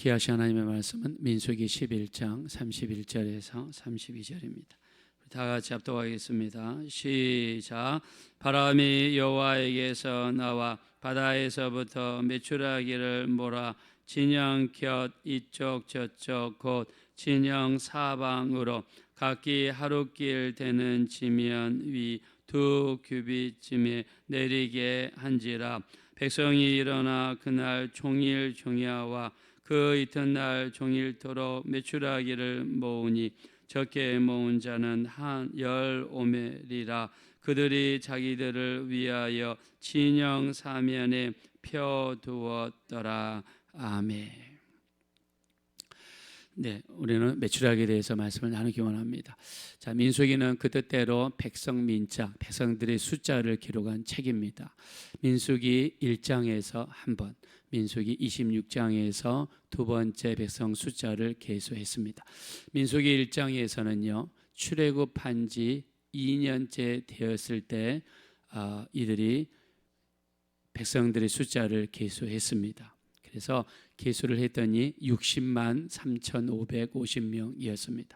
귀하신 하나님의 말씀은 민수기 11장 31절에서 32절입니다. 다 같이 합독하겠습니다. 시작. 바람이 여호와에게서 나와 바다에서부터 메추라기를 몰아 진영 곁 이쪽 저쪽 곧 진영 사방으로 각기 하루길 되는 지면 위 2규빗쯤에 내리게 한지라. 백성이 일어나 그날 종일 종야와 그 이튿날 종일토록 메추라기를 모으니 적게 모은 자는 한 10오멜이라. 그들이 자기들을 위하여 진영 사면에 펴두었더라. 아멘. 네, 우리는 메추라기에 대해서 말씀을 나누기 원합니다. 자, 민수기는 그 뜻대로 백성 민자, 백성들의 숫자를 기록한 책입니다. 민수기 1장에서 한 번, 민수기 26장에서 두 번째 백성 숫자를 계수했습니다. 민수기 1장에서는요, 출애굽한 지 2년째 되었을 때 이들이 백성들의 숫자를 계수했습니다. 그래서 계수를 했더니 60만 3,550명이었습니다.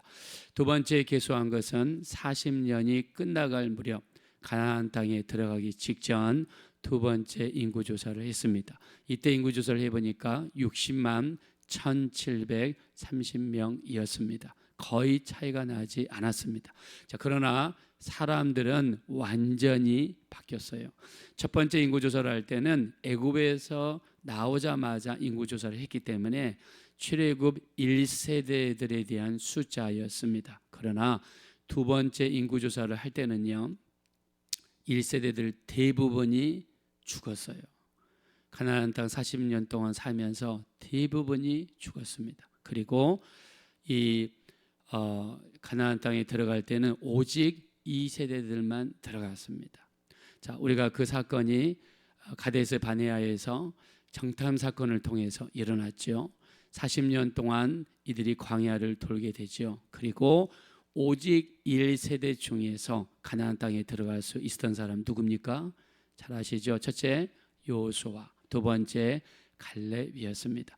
두 번째 계수한 것은 40년이 끝나갈 무렵 가나안 땅에 들어가기 직전 두 번째 인구조사를 했습니다. 이때 인구조사를 해보니까 60만 1,730명이었습니다. 거의 차이가 나지 않았습니다. 자, 그러나 사람들은 완전히 바뀌었어요. 첫 번째 인구조사를 할 때는 애굽에서 나오자마자 인구조사를 했기 때문에 출애굽 1세대들에 대한 숫자였습니다. 그러나 두 번째 인구조사를 할 때는요, 1세대들 대부분이 죽었어요. 가나안 땅 40년 동안 살면서 대부분이 죽었습니다. 그리고 이 가나안 땅에 들어갈 때는 오직 2세대들만 들어갔습니다. 자, 우리가 그 사건이 가데스 바네아에서 정탐 사건을 통해서 일어났죠. 40년 동안 이들이 광야를 돌게 되죠. 그리고 오직 1세대 중에서 가나안 땅에 들어갈 수 있었던 사람 누굽니까? 잘 아시죠? 첫째 여호수아, 두 번째 갈렙이었습니다.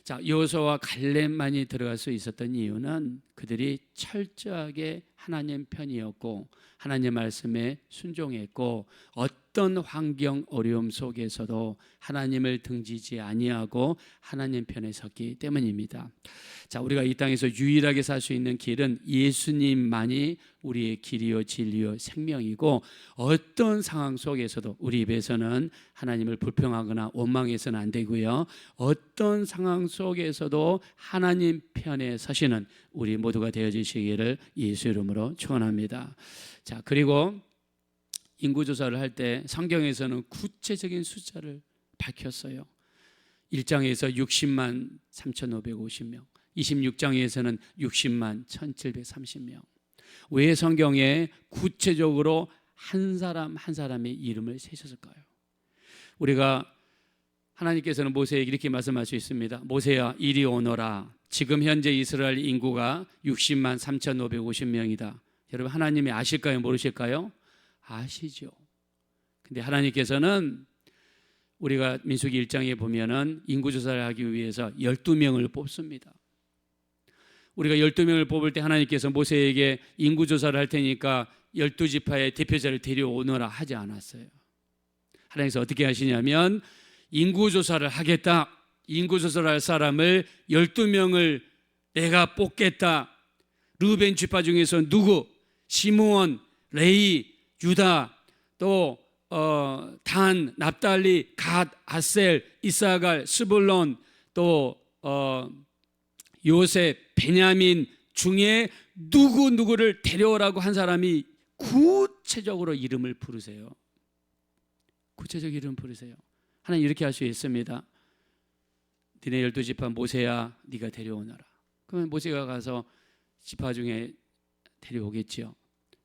자, 여호수아와 갈렙만이 들어갈 수 있었던 이유는 그들이 철저하게 하나님 편이었고 하나님 말씀에 순종했고 어떤 환경 어려움 속에서도 하나님을 등지지 아니하고 하나님 편에 섰기 때문입니다. 자, 우리가 이 땅에서 유일하게 살 수 있는 길은 예수님만이 우리의 길이요 진리요 생명이고 어떤 상황 속에서도 우리 입에서는 하나님을 불평하거나 원망해서는 안 되고요. 어떤 상황 속에서도 하나님 편에 서시는 우리 모두가 되어주시기를 예수 이름으로 축원합니다. 자, 그리고 인구조사를 할 때 성경에서는 구체적인 숫자를 밝혔어요. 1장에서 60만 3,550명, 26장에서는 60만 1,730명. 왜 성경에 구체적으로 한 사람 한 사람의 이름을 세셨을까요? 우리가 하나님께서는 모세에게 이렇게 말씀할 수 있습니다. 모세야, 이리 오너라. 지금 현재 이스라엘 인구가 60만 3,550명이다. 여러분, 하나님이 아실까요? 모르실까요? 아시죠. 근데 하나님께서는 우리가 민수기 1장에 보면은 인구조사를 하기 위해서 12명을 뽑습니다. 우리가 12명을 뽑을 때 하나님께서 모세에게 인구조사를 할 테니까 12지파의 대표자를 데려오너라 하지 않았어요. 하나님께서 어떻게 하시냐면 인구조사를 하겠다. 인구조사를 할 사람을 12명을 내가 뽑겠다. 르벤 지파 중에서 누구? 시므온, 레위, 유다, 또 단, 납달리, 갓, 아셀, 이사갈, 스불론, 또 요셉, 베냐민 중에 누구를 데려오라고 한 사람이 구체적으로 이름을 부르세요. 구체적 이름 부르세요. 하나님 이렇게 할 수 있습니다. 니네 12지파 모세야, 네가 데려오너라. 그러면 모세가 가서 지파 중에 데려오겠지요.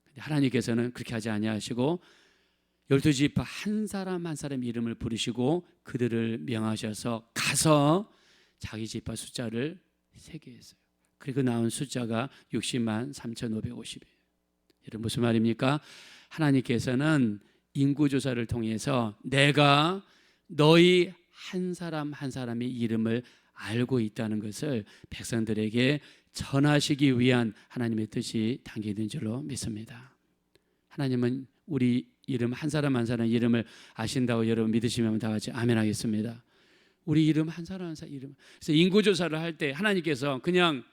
근데 하나님께서는 그렇게 하지 아니하시고 12지파 한 사람 한 사람 이름을 부르시고 그들을 명하셔서 가서 자기 지파 숫자를 세게 했어요. 그리고 나온 숫자가 60만 3,550이에요. 여러분, 무슨 말입니까? 하나님께서는 인구조사를 통해서 내가 너희 한 사람 한 사람의 이름을 알고 있다는 것을 백성들에게 전하시기 위한 하나님의 뜻이 담겨있는 줄로 믿습니다. 하나님은 우리 이름 한 사람 한 사람 이름을 아신다고 여러분 믿으시면 다 같이 아멘 하겠습니다. 우리 이름 한 사람 한 사람 이름. 그래서 인구조사를 할 때 하나님께서 그냥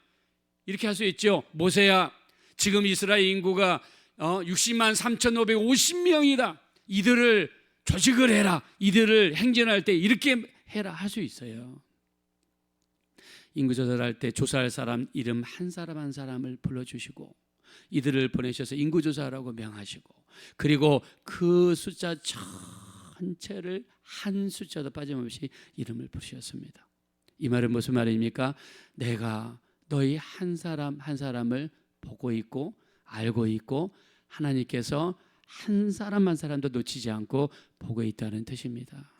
이렇게 할 수 있죠. 모세야, 지금 이스라엘 인구가 60만 3,550명이다. 이들을 조직을 해라. 이들을 행진할 때 이렇게 해라 할 수 있어요. 인구조사를 할 때 조사할 사람 이름 한 사람 한 사람을 불러주시고 이들을 보내셔서 인구조사하라고 명하시고 그리고 그 숫자 전체를 한 숫자도 빠짐없이 이름을 부르셨습니다. 이 말은 무슨 말입니까? 내가 너희 한 사람 한 사람을 보고 있고 알고 있고 하나님께서 한 사람 한 사람도 놓치지 않고 보고 있다는 뜻입니다.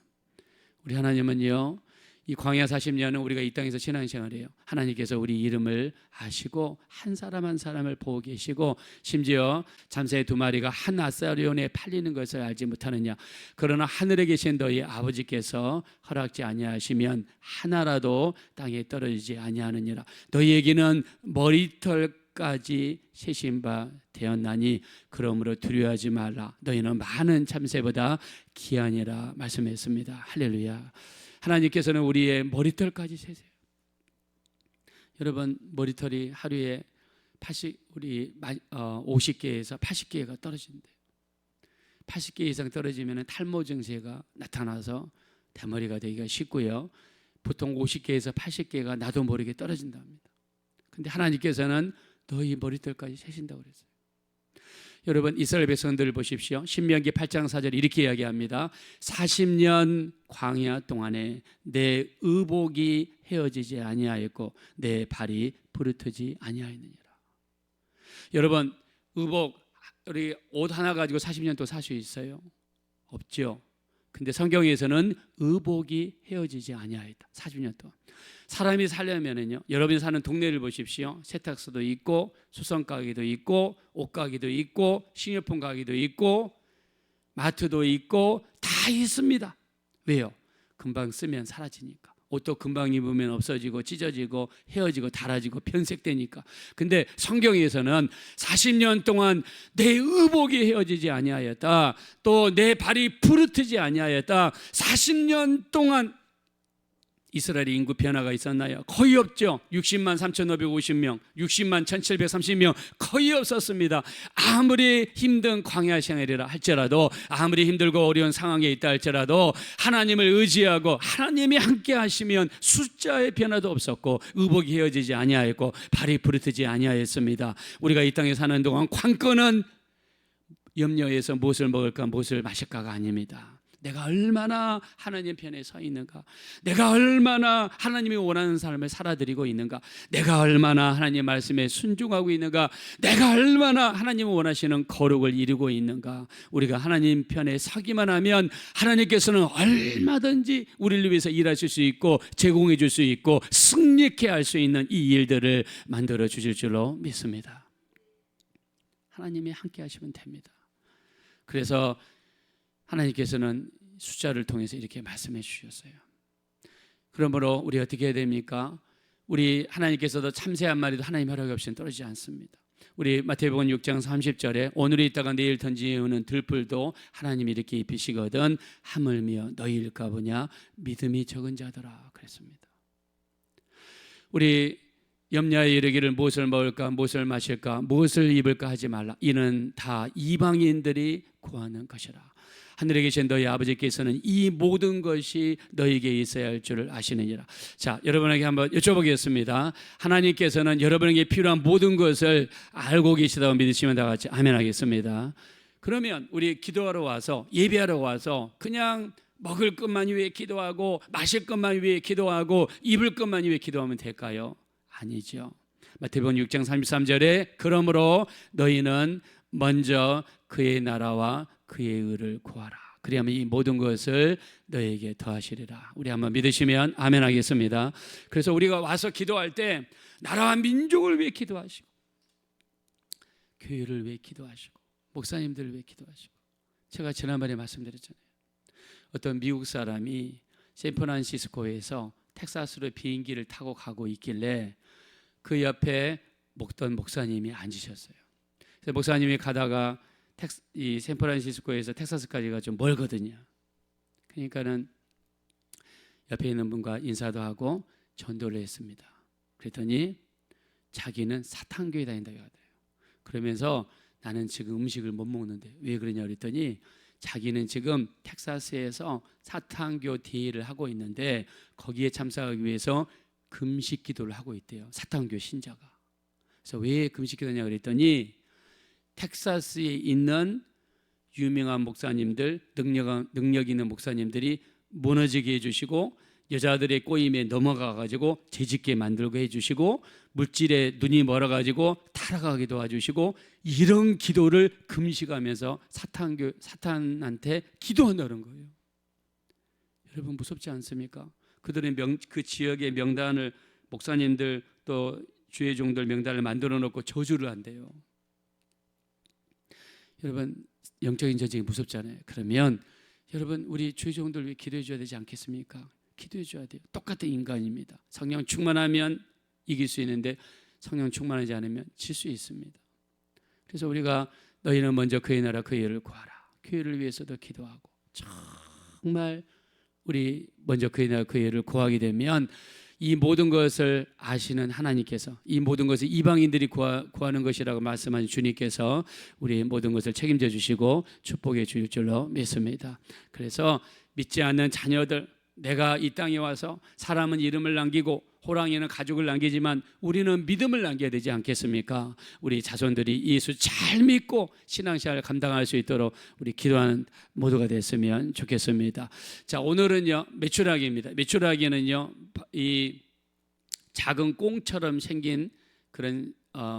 우리 하나님은요, 이 광야 40년은 우리가 이 땅에서 신앙생활해요. 하나님께서 우리 이름을 아시고 한 사람 한 사람을 보고 계시고 심지어 잠새 2마리가 한 아사리온에 팔리는 것을 알지 못하느냐. 그러나 하늘에 계신 너희 아버지께서 허락지 아니하시면 하나라도 땅에 떨어지지 아니하느니라. 너희에게는 머리털까지 세신 바 되었나니 그러므로 두려워하지 말라. 너희는 많은 참새보다 귀하니라 말씀했습니다. 할렐루야. 하나님께서는 우리의 머리털까지 세세요. 여러분 머리털이 하루에 50개에서 80개가 떨어진대요. 80개 이상 떨어지면 탈모 증세가 나타나서 대머리가 되기가 쉽고요. 보통 50개에서 80개가 나도 모르게 떨어진답니다. 근데 하나님께서는 너희 머리털까지 세신다고 그랬어요. 여러분 이스라엘 백성들을 보십시오. 신명기 8장 4절 이렇게 이야기합니다. 40년 광야 동안에 내 의복이 헤어지지 아니하였고 내 발이 부르트지 아니하였느니라. 여러분 의복 우리 옷 하나 가지고 40년 또 살 수 있어요? 없죠. 근데 성경에서는 의복이 헤어지지 아니하였다. 40년 동안. 사람이 살려면은요, 여러분이 사는 동네를 보십시오. 세탁소도 있고 수선가게도 있고 옷가게도 있고 식료품 가게도 있고 마트도 있고 다 있습니다. 왜요? 금방 쓰면 사라지니까. 옷도 금방 입으면 없어지고 찢어지고 헤어지고 닳아지고 변색되니까. 근데 성경에서는 40년 동안 내 의복이 헤어지지 아니하였다. 또 내 발이 부르트지 아니하였다. 40년 동안 이스라엘의 인구 변화가 있었나요? 거의 없죠. 60만 3,550명, 60만 1,730명 거의 없었습니다. 아무리 힘든 광야 생활이라 할지라도 아무리 힘들고 어려운 상황에 있다 할지라도 하나님을 의지하고 하나님이 함께 하시면 숫자의 변화도 없었고 의복이 헤어지지 아니하였고 발이 부르트지 아니하였습니다. 우리가 이 땅에 사는 동안 관건은 염려해서 무엇을 먹을까 무엇을 마실까가 아닙니다. 내가 얼마나 하나님 편에 서 있는가, 내가 얼마나 하나님이 원하는 삶을 살아드리고 있는가, 내가 얼마나 하나님 말씀에 순종하고 있는가, 내가 얼마나 하나님 원하시는 거룩을 이루고 있는가. 우리가 하나님 편에 서기만 하면 하나님께서는 얼마든지 우리를 위해서 일하실 수 있고 제공해 줄 수 있고 승리케 할 수 있는 이 일들을 만들어 주실 줄로 믿습니다. 하나님이 함께 하시면 됩니다. 그래서 하나님께서는 숫자를 통해서 이렇게 말씀해 주셨어요. 그러므로 우리 어떻게 해야 됩니까? 우리 하나님께서도 참새 한 마리도 하나님 허락 없이는 떨어지지 않습니다. 우리 마태복음 6장 30절에 오늘 있다가 내일 던지는 들풀도 하나님이 이렇게 입히시거든 하물며 너희일까 보냐 믿음이 적은 자들아 그랬습니다. 우리 염려에 이르기를 무엇을 먹을까 무엇을 마실까 무엇을 입을까 하지 말라. 이는 다 이방인들이 구하는 것이라. 하늘에 계신 너희 아버지께서는 이 모든 것이 너희에게 있어야 할 줄을 아시느니라. 자, 여러분에게 한번 여쭤보겠습니다. 하나님께서는 여러분에게 필요한 모든 것을 알고 계시다고 믿으시면 다 같이 아멘 하겠습니다. 그러면 우리 기도하러 와서 예배하러 와서 그냥 먹을 것만 위해 기도하고 마실 것만 위해 기도하고 입을 것만 위해 기도하면 될까요? 아니죠. 마태복음 6장 33절에 그러므로 너희는 먼저 그의 나라와 그의 의를 구하라. 그리하면 이 모든 것을 너에게 더하시리라. 우리 한번 믿으시면 아멘 하겠습니다. 그래서 우리가 와서 기도할 때 나라와 민족을 위해 기도하시고 교회를 위해 기도하시고 목사님들을 위해 기도하시고 제가 지난번에 말씀드렸잖아요. 어떤 미국 사람이 샌프란시스코에서 텍사스로 비행기를 타고 가고 있길래 그 옆에 먹던 목사님이 앉으셨어요. 그래서 목사님이 가다가 이 샌프란시스코에서 텍사스까지가 좀 멀거든요. 그러니까는 옆에 있는 분과 인사도 하고 전도를 했습니다. 그랬더니 자기는 사탄교회 다닌다고 하더래요. 그러면서 나는 지금 음식을 못 먹는데 왜 그러냐 그랬더니 자기는 지금 텍사스에서 사탄교 대회를 하고 있는데 거기에 참석하기 위해서 금식 기도를 하고 있대요. 사탄교 신자가. 그래서 왜 금식 기도냐 그랬더니 텍사스에 있는 유명한 목사님들, 능력 있는 목사님들이 무너지게 해주시고 여자들의 꼬임에 넘어가가지고 재짓게 만들고 해주시고 물질에 눈이 멀어가지고 타락하게 도와주시고 이런 기도를 금식하면서 사탄한테 기도한다는 거예요. 여러분 무섭지 않습니까? 그들의 그 지역의 명단을 목사님들 또 주의 종들 명단을 만들어 놓고 저주를 한대요. 여러분 영적인 전쟁이 무섭잖아요. 그러면 여러분 우리 주의 종들 위해 기도해 줘야 되지 않겠습니까? 기도해 줘야 돼요. 똑같은 인간입니다. 성령 충만하면 이길 수 있는데 성령 충만하지 않으면 질 수 있습니다. 그래서 우리가 너희는 먼저 그의 나라 그의 의를 구하라. 교회를 위해서도 기도하고 정말 우리 먼저 그의 나라 그의 의를 구하게 되면 이 모든 것을 아시는 하나님께서 이 모든 것을 이방인들이 구하는 것이라고 말씀하신 주님께서 우리 모든 것을 책임져 주시고 축복해 주실 줄로 믿습니다. 그래서 믿지 않는 자녀들 내가 이 땅에 와서 사람은 이름을 남기고 호랑이는 가족을 남기지만 우리는 믿음을 남겨야 되지 않겠습니까? 우리 자손들이 예수 잘 믿고 신앙생활을 감당할 수 있도록 우리 기도하는 모두가 됐으면 좋겠습니다. 자, 오늘은요 메추라기입니다. 메추라기는요 이 작은 꽁처럼 생긴 그런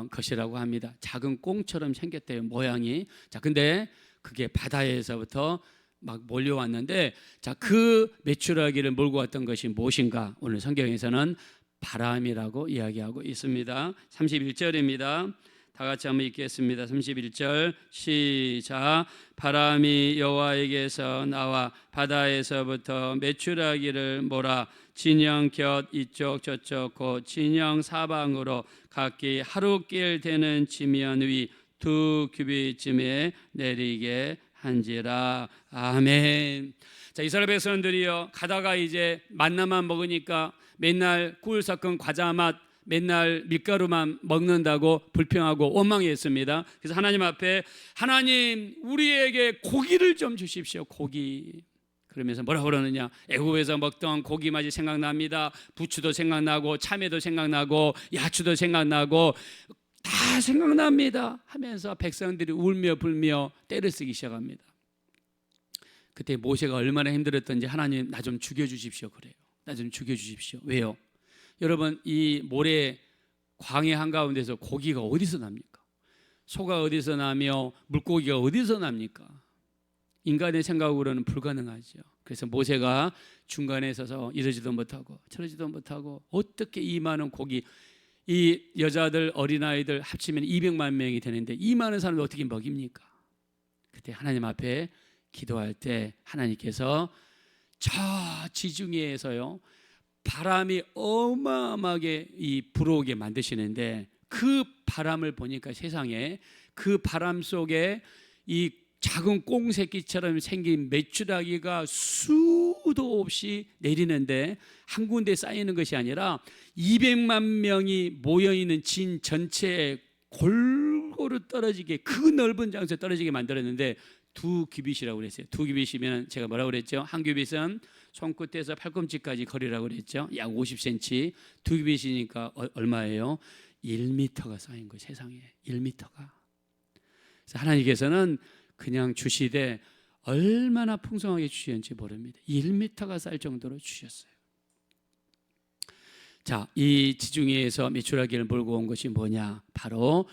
것이라고 합니다. 작은 꽁처럼 생겼대요 모양이. 자, 근데 그게 바다에서부터 막 몰려왔는데 자, 그 메추라기를 몰고 왔던 것이 무엇인가? 오늘 성경에서는 바람이라고 이야기하고 있습니다. 31절입니다. 다 같이 한번 읽겠습니다. 31절 시작. 바람이 여호와에게서 나와 바다에서부터 메추라기를 몰아 진영 곁 이쪽 저쪽 곧 진영 사방으로 각기 하루길 되는 지면 위 2규빗쯤에 내리게 한지라. 아멘. 자, 이스라엘 백성들이요 가다가 이제 만나만 먹으니까 맨날 꿀 섞은 과자 맛, 맨날 밀가루만 먹는다고 불평하고 원망했습니다. 그래서 하나님 앞에 하나님 우리에게 고기를 좀 주십시오. 고기. 그러면서 뭐라고 그러느냐? 애국에서 먹던 고기 맛이 생각납니다. 부추도 생각나고 참외도 생각나고 야추도 생각나고 다 생각납니다 하면서 백성들이 울며 불며 떼를 쓰기 시작합니다. 그때 모세가 얼마나 힘들었던지 하나님 나 좀 죽여주십시오 그래요. 나 좀 죽여주십시오. 왜요? 여러분 이 모래 광야 한가운데서 고기가 어디서 납니까? 소가 어디서 나며 물고기가 어디서 납니까? 인간의 생각으로는 불가능하죠. 그래서 모세가 중간에 서서 이러지도 못하고 저러지도 못하고 어떻게 이 많은 고기 이 여자들 어린아이들 합치면 200만 명이 되는데 이 많은 사람들 어떻게 먹입니까? 그때 하나님 앞에 기도할 때 하나님께서 저 지중해에서요 바람이 어마어마하게 불어오게 만드시는데 그 바람을 보니까 세상에 그 바람 속에 이 작은 꽁새끼처럼 생긴 메추라기가 수도 없이 내리는데 한 군데 쌓이는 것이 아니라 200만 명이 모여있는 진 전체에 골고루 떨어지게 그 넓은 장소에 떨어지게 만들었는데 2규빗이라고 그랬어요. 2규빗이면 제가 뭐라고 그랬죠? 한 규빗은 손끝에서 팔꿈치까지 거리라고 그랬죠. 약 50cm. 2규빗이니까 얼마예요? 1m가 쌓인 거예요. 세상에 1m가. 그래서 하나님께서는 그냥 주시되 얼마나 풍성하게 주셨는지 모릅니다. 1m가 쌓일 정도로 주셨어요. 자, 이 지중해에서 메추라기를 몰고 온 것이 뭐냐? 바로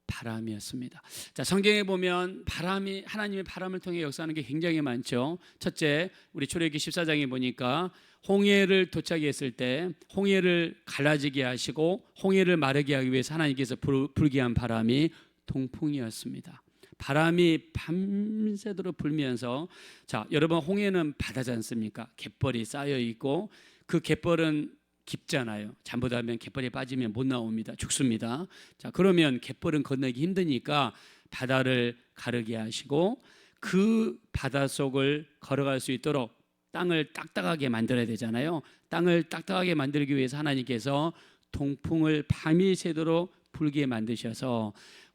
바람이었습니다. 자, 성경에 보면 하나님의 바람을 통해 역사하는 게 굉장히 많죠. 첫째, 우리 출애굽기 14장에 보니까 홍해를 도착했을 때 홍해를 갈라지게 하시고 홍해를 마르게 하기 위해서 하나님께서 불게 한 바람이 동풍이었습니다. 바람이 밤새도록 불면서 자, 여러분 홍해는 바다지 않습니까? 갯벌이 쌓여 있고 그 갯벌은 깊잖아요. 잘못하면 갯벌에 빠지면 못 나옵니다. 죽습니다. 자, 그러면 갯벌은 건너기 힘드니까 바다를 가르게 하시고 그 바다 속을 걸어갈 수 있도록 땅을 딱딱하게 만들어야 되잖아요. 땅을 딱딱하게 만들기 위해서 하나님께서 동풍을 밤이 새도록 불게 만드셔서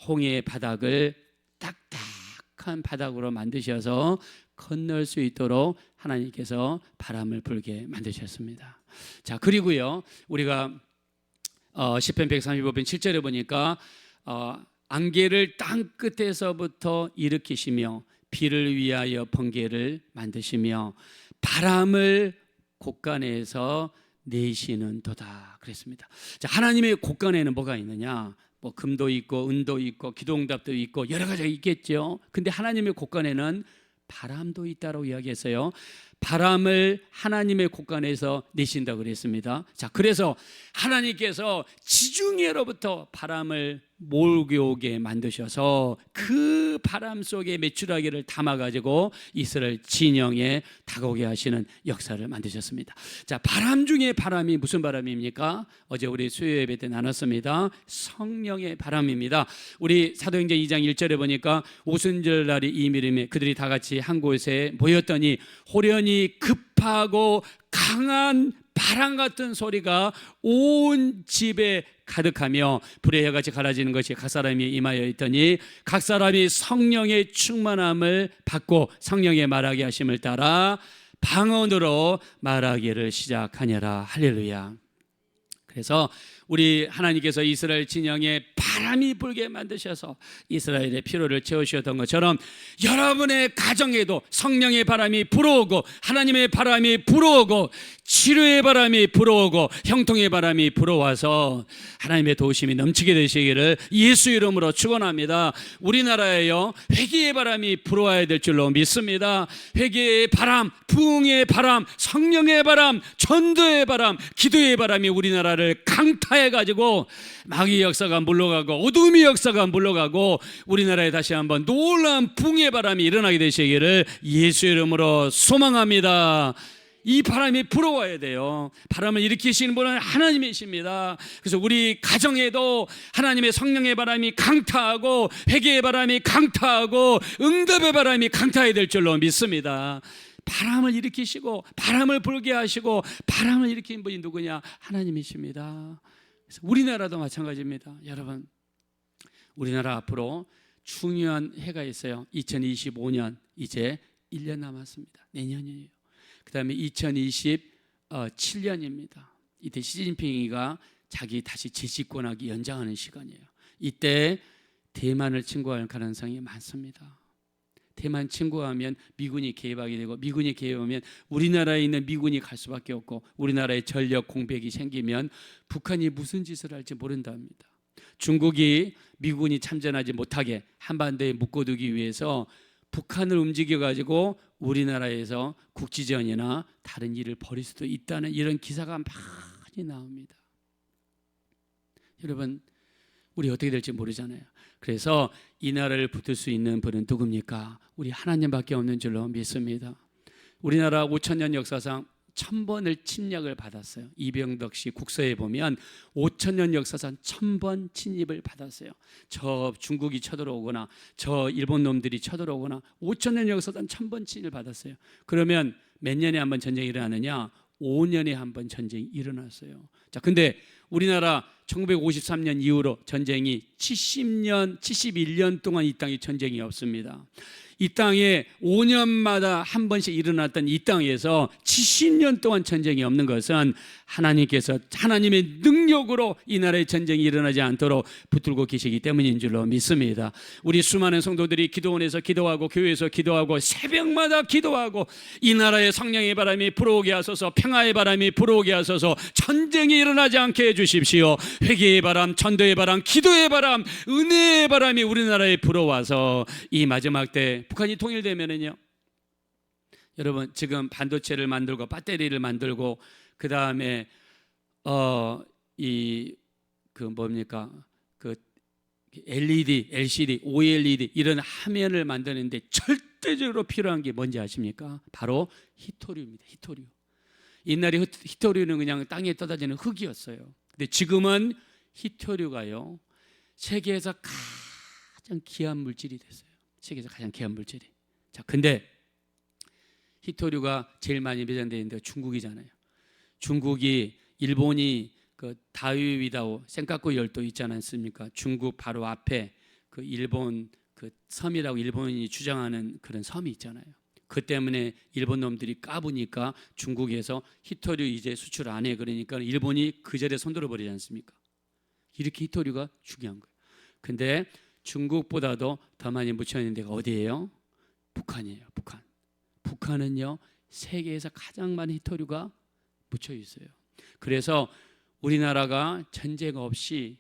홍해의 바닥을 딱딱한 바닥으로 만드셔서 건널 수 있도록 하나님께서 바람을 불게 만드셨습니다. 자, 그리고요, 우리가 시편 135편 7절에 보니까 안개를 땅 끝에서부터 일으키시며 비를 위하여 번개를 만드시며 바람을 곳간에서 내시는 도다 그랬습니다. 자, 하나님의 곳간에는 뭐가 있느냐? 뭐 금도 있고 은도 있고 기도응답도 있고 여러 가지가 있겠죠. 근데 하나님의 곳간에는 바람도 있다고 이야기했어요. 바람을 하나님의 곳간에서 내신다고 그랬습니다. 자, 그래서 하나님께서 지중해로부터 바람을 몰려오게 만드셔서 그 바람 속에 메추라기를 담아가지고 이스라엘 진영에 다가오게 하시는 역사를 만드셨습니다. 자, 바람 중에 바람이 무슨 바람입니까? 어제 우리 수요 예배 때 나눴습니다. 성령의 바람입니다. 우리 사도행전 2장 1절에 보니까 오순절 날이 이밀음에 그들이 다 같이 한 곳에 모였더니 호련히 급하고 강한 바람 같은 소리가 온 집에 가득하며 불의 해같이 갈라지는 것이 각 사람이 임하여 있더니 각 사람이 성령의 충만함을 받고 성령의 말하게 하심을 따라 방언으로 말하기를 시작하니라. 할렐루야. 그래서 우리 하나님께서 이스라엘 진영에 바람이 불게 만드셔서 이스라엘의 피로를 채우셨던 것처럼 여러분의 가정에도 성령의 바람이 불어오고 하나님의 바람이 불어오고 치료의 바람이 불어오고 형통의 바람이 불어와서 하나님의 도우심이 넘치게 되시기를 예수 이름으로 축원합니다. 우리나라에요, 회개의 바람이 불어와야 될 줄로 믿습니다. 회개의 바람, 부흥의 바람, 성령의 바람, 전도의 바람, 기도의 바람이 우리나라를 강타해가지고 마귀의 역사가 물러가고 어둠의 역사가 물러가고 우리나라에 다시 한번 놀라운 부흥의 바람이 일어나게 되시기를 예수 이름으로 소망합니다. 이 바람이 불어와야 돼요. 바람을 일으키시는 분은 하나님이십니다. 그래서 우리 가정에도 하나님의 성령의 바람이 강타하고 회개의 바람이 강타하고 응답의 바람이 강타해야 될 줄로 믿습니다. 바람을 일으키시고 바람을 불게 하시고 바람을 일으킨 분이 누구냐? 하나님이십니다. 그래서 우리나라도 마찬가지입니다. 여러분, 우리나라 앞으로 중요한 해가 있어요. 2025년 이제 1년 남았습니다. 내년이에요. 그 다음에 2027년입니다. 이때 시진핑이가 자기 다시 재집권하기 연장하는 시간이에요. 이때 대만을 침공할 가능성이 많습니다. 대만 침공하면 미군이 개입하게 되고 미군이 개입하면 우리나라에 있는 미군이 갈 수밖에 없고 우리나라에 전력 공백이 생기면 북한이 무슨 짓을 할지 모른답니다. 중국이 미군이 참전하지 못하게 한반도에 묶어두기 위해서 북한을 움직여가지고 우리나라에서 국지전이나 다른 일을 벌일 수도 있다는 이런 기사가 많이 나옵니다. 여러분, 우리 어떻게 될지 모르잖아요. 그래서 이 나라를 붙들 수 있는 분은 누굽니까? 우리 하나님밖에 없는 줄로 믿습니다. 우리나라 5,000년 역사상 1000번을 침략을 받았어요. 이병덕 씨 국서에 보면 5,000년 역사상 1000번 침입을 받았어요. 저 중국이 쳐들어오거나 저 일본 놈들이 쳐들어오거나 5,000년 역사상 1000번 침입을 받았어요. 그러면 몇 년에 한 번 전쟁이 일어나느냐? 5년에 한 번 전쟁이 일어났어요. 자, 근데 우리나라 1953년 이후로 전쟁이 71년 동안 이 땅에 전쟁이 없습니다. 이 땅에 5년마다 한 번씩 일어났던 이 땅에서 70년 동안 전쟁이 없는 것은 하나님께서 하나님의 능력으로 이 나라의 전쟁이 일어나지 않도록 붙들고 계시기 때문인 줄로 믿습니다. 우리 수많은 성도들이 기도원에서 기도하고 교회에서 기도하고 새벽마다 기도하고 이 나라의 성령의 바람이 불어오게 하소서, 평화의 바람이 불어오게 하소서, 전쟁이 일어나지 않게 해주십시오. 회개의 바람, 전도의 바람, 기도의 바람, 은혜의 바람이 우리나라에 불어와서 이 마지막 때 북한이 통일되면은요, 여러분 지금 반도체를 만들고 배터리를 만들고 그 다음에 LED, LCD, OLED 이런 화면을 만드는데 절대적으로 필요한 게 뭔지 아십니까? 바로 히토리움입니다. 히토리움. 옛날에 히토류는 그냥 땅에 떠다니는 흙이었어요. 근데 지금은 히토류가요, 세계에서 가장 귀한 물질이 됐어요. 세계에서 가장 귀한 물질이. 자, 근데 히토류가 제일 많이 매장되어 있는 데가 중국이잖아요. 중국이, 일본이 그 다위위다오 센카쿠 열도 있지 않습니까? 중국 바로 앞에 그 일본 그 섬이라고 일본이 주장하는 그런 섬이 있잖아요. 그 때문에 일본 놈들이 까부니까 중국에서 히토류 이제 수출 안 해. 그러니까 일본이 그 자리에 손들어 버리지 않습니까? 이렇게 히토류가 중요한 거예요. 근데 중국보다도 더 많이 묻혀 있는 데가 어디예요? 북한이에요. 북한. 북한은요, 세계에서 가장 많은 히토류가 묻혀 있어요. 그래서 우리나라가 전쟁 없이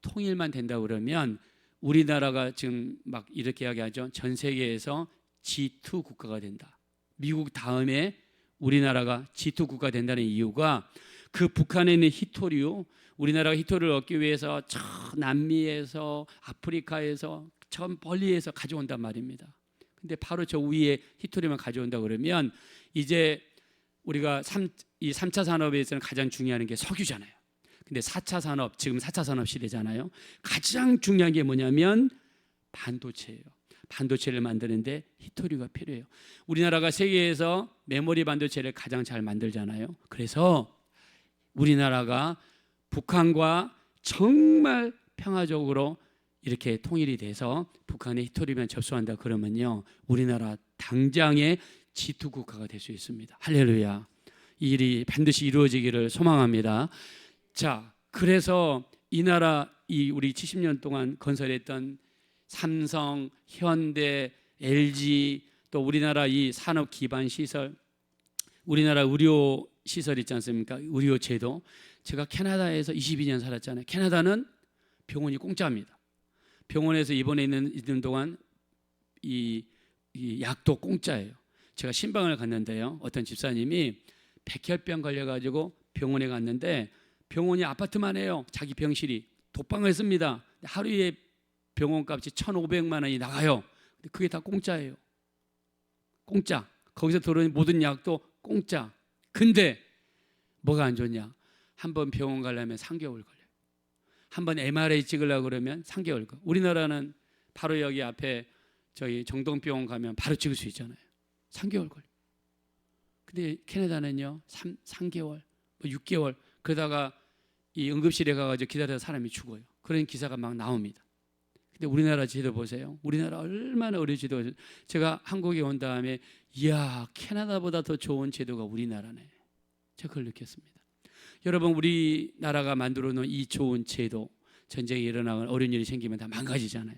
통일만 된다 그러면 우리나라가 지금 막 이렇게 이야기하죠. 전 세계에서 G2 국가가 된다. 미국 다음에 우리나라가 G2 국가가 된다는 이유가 그 북한에 있는 히토류, 우리나라가 히토류를 얻기 위해서 저 남미에서 아프리카에서 저 멀리에서 가져온단 말입니다. 근데 바로 저 위에 히토류만 가져온다 그러면 이제 우리가 이 3차 산업에서는 가장 중요한 게 석유잖아요. 근데 4차 산업, 지금 4차 산업 시대잖아요. 가장 중요한 게 뭐냐면 반도체예요. 반도체를 만드는데 히토류가 필요해요. 우리나라가 세계에서 메모리 반도체를 가장 잘 만들잖아요. 그래서 우리나라가 북한과 정말 평화적으로 이렇게 통일이 돼서 북한의 히토류만 접수한다 그러면요, 우리나라 당장의 G2 국가가 될 수 있습니다. 할렐루야. 이 일이 반드시 이루어지기를 소망합니다. 자, 그래서 이 나라, 우리 70년 동안 건설했던 삼성, 현대, LG, 또 우리나라 이 산업 기반 시설, 우리나라 의료 시설 있지 않습니까? 의료 제도. 제가 캐나다에서 22년 살았잖아요. 캐나다는 병원이 공짜입니다. 병원에서 입원해 있는 동안 이 약도 공짜예요. 제가 신방을 갔는데요, 어떤 집사님이 백혈병 걸려가지고 병원에 갔는데 병원이 아파트만 해요. 자기 병실이. 독방을 씁니다. 하루에 병원값이 1,500만 원이 나가요. 근데 그게 다 공짜예요. 공짜. 거기서 들어오는 모든 약도 공짜. 근데 뭐가 안 좋냐? 한번 병원 가려면 3개월 걸려요. 한번 MRI 찍으려고 그러면 3개월 걸려요. 우리나라는 바로 여기 앞에 저희 정동병원 가면 바로 찍을 수 있잖아요. 3개월 걸려요. 근데 캐나다는요, 3개월, 6개월, 그러다가 이 응급실에 가가지고 기다려서 사람이 죽어요. 그런 기사가 막 나옵니다. 근데 우리나라 제도 보세요. 우리나라 얼마나 의료제도. 제가 한국에 온 다음에 이야, 캐나다보다 더 좋은 제도가 우리나라네. 제가 그걸 느꼈습니다. 여러분, 우리나라가 만들어 놓은 이 좋은 제도, 전쟁이 일어나거나 어려운 일이 생기면 다 망가지잖아요.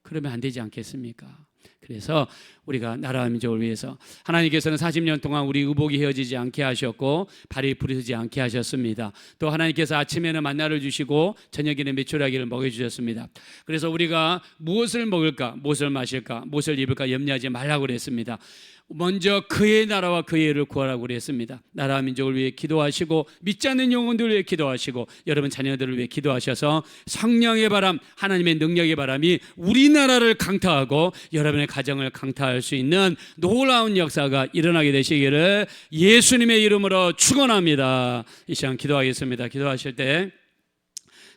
그러면 안 되지 않겠습니까? 그래서 우리가 나라와 민족을 위해서 하나님께서는 40년 동안 우리 의복이 헤어지지 않게 하셨고 발이 부르지 않게 하셨습니다. 또 하나님께서 아침에는 만나를 주시고 저녁에는 메추라기를 먹여주셨습니다. 그래서 우리가 무엇을 먹을까, 무엇을 마실까, 무엇을 입을까 염려하지 말라고 그랬습니다. 먼저 그의 나라와 그의 의를 구하라고 그랬습니다. 나라와 민족을 위해 기도하시고 믿지 않는 영혼들을 위해 기도하시고 여러분 자녀들을 위해 기도하셔서 성령의 바람, 하나님의 능력의 바람이 우리나라를 강타하고 여러분의 가정을 강타할 수 있는 놀라운 역사가 일어나게 되시기를 예수님의 이름으로 축원합니다. 이 시간 기도하겠습니다. 기도하실 때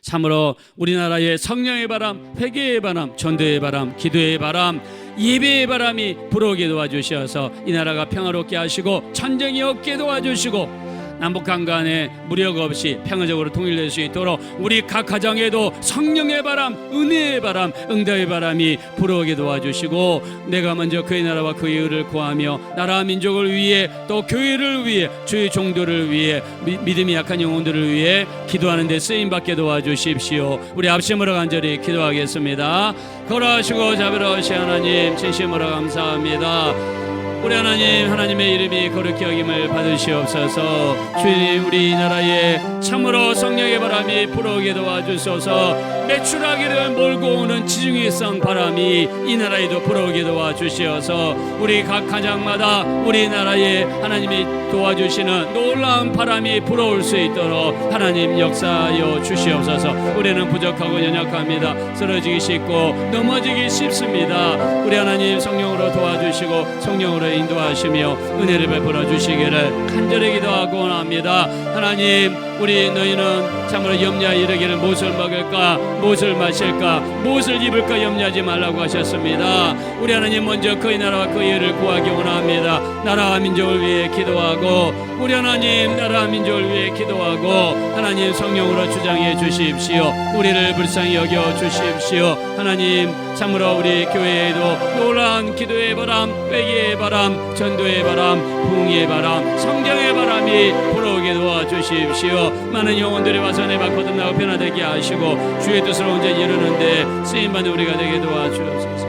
참으로 우리나라의 성령의 바람, 회개의 바람, 전도의 바람, 기도의 바람, 예배의 바람이 불어오게 도와주셔서 이 나라가 평화롭게 하시고 전쟁이 없게 도와주시고 남북한 간에 무력 없이 평화적으로 통일될 수 있도록 우리 각 가정에도 성령의 바람, 은혜의 바람, 응답의 바람이 불어오게 도와주시고 내가 먼저 그의 나라와 그의 의를 구하며 나라와 민족을 위해 또 교회를 위해 주의 종들을 위해 믿음이 약한 영혼들을 위해 기도하는 데 쓰임받게 도와주십시오. 우리 앞심으로 간절히 기도하겠습니다. 거룩하시고 자비로우신 하나님, 진심으로 감사합니다. 우리 하나님, 하나님의 이름이 거룩히 여김을 받으시옵소서. 주님, 우리나라에 참으로 성령의 바람이 불어오게 도와주소서. 매출하기를 몰고 오는 지중해성 바람이 이 나라에도 불어오게 도와주시어서 우리 각 가정마다 우리나라에 하나님이 도와주시는 놀라운 바람이 불어올 수 있도록 하나님 역사하여 주시옵소서. 우리는 부족하고 연약합니다. 쓰러지기 쉽고 넘어지기 쉽습니다. 우리 하나님 성령으로 도와주시고 성령으로 주셔서 인도하시며 은혜를 베풀어 주시기를 간절히 기도하고 원합니다. 하나님, 우리 너희는 참으로 염려하여 이르기를 무엇을 먹을까, 무엇을 마실까, 무엇을 입을까 염려하지 말라고 하셨습니다. 우리 하나님, 먼저 그의 나라와 그의 의를 구하기 원합니다. 나라와 민족을 위해 기도하고, 우리 하나님 나라와 민족을 위해 기도하고, 하나님 성령으로 주장해 주십시오. 우리를 불쌍히 여겨 주십시오. 하나님, 참으로 우리 교회에도 놀라운 기도의 바람, 회개의 바람, 전도의 바람, 부흥의 바람, 성경의 바람이 불어오게 도와주십시오. 많은 영혼들이 와서 내 발 거듭나고 변화되게 하시고 주의 뜻을 언제 이루는데 쓰임받는 우리가 되게 도와주옵소서.